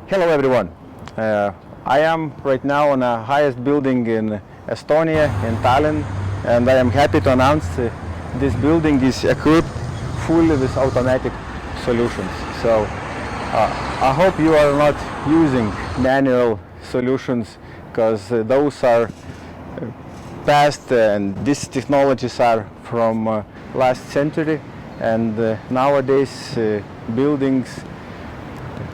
Hello everyone. I am right now on the highest building in Estonia, in Tallinn, and I am happy to announce this building is equipped fully with automatic solutions. So I hope you are not using manual solutions, because those are past and these technologies are from last century, and nowadays buildings,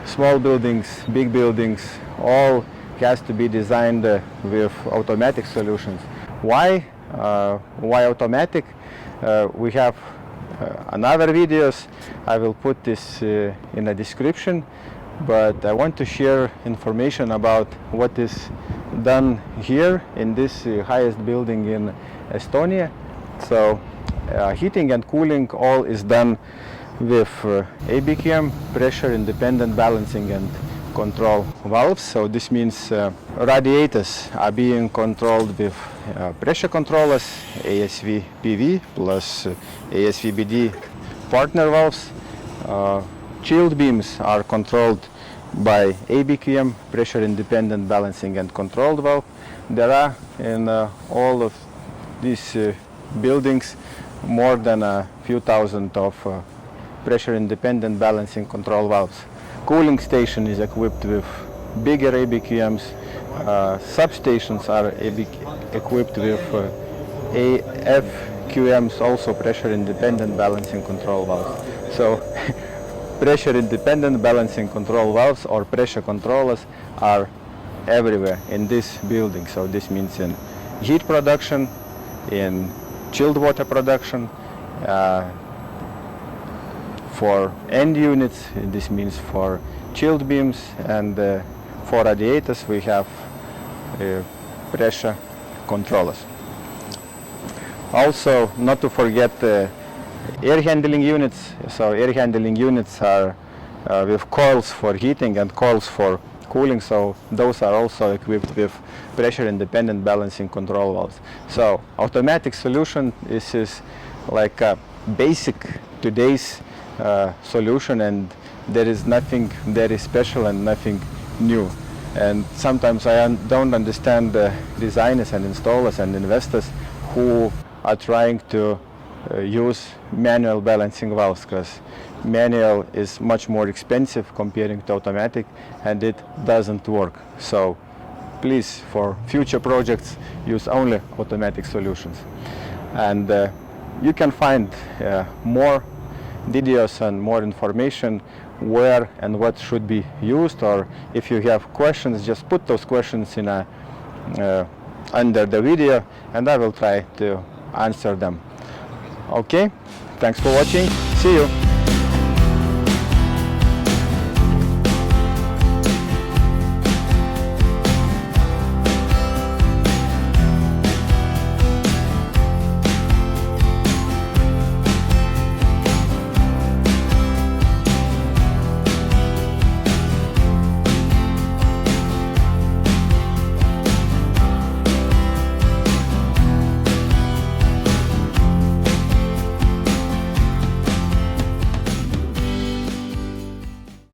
small buildings, big buildings, all has to be designed with automatic solutions. Why automatic? We have another videos. I will put this in the description, but I want to share information about what is done here in this highest building in Estonia. So heating and cooling all is done with AB-QM, pressure independent balancing and control valves. So this means radiators are being controlled with pressure controllers, ASV-PV plus ASV-D partner valves. Chilled beams are controlled by AB-QM, pressure independent balancing and controlled valve. There are in all of these buildings more than a few thousand of pressure independent balancing control valves. Cooling station is equipped with bigger AB-QMs. Substations are equipped with AF-QMs, also pressure independent balancing control valves. So pressure independent balancing control valves or pressure controllers are everywhere in this building. So this means in heat production, in chilled water production, for end units, this means for chilled beams, and for radiators we have pressure controllers. Also, not to forget air handling units. So air handling units are with coils for heating and coils for cooling, so those are also equipped with pressure independent balancing control valves. So automatic solution, this is like a basic today's solution, and there is nothing very special and nothing new. And sometimes I don't understand designers and installers and investors who are trying to use manual balancing valves, because manual is much more expensive comparing to automatic, and it doesn't work. So please, for future projects, use only automatic solutions. And you can find more videos and more information where and what should be used, or if you have questions, just put those questions in under the video, and I will try to answer them. Okay, thanks for watching. See you.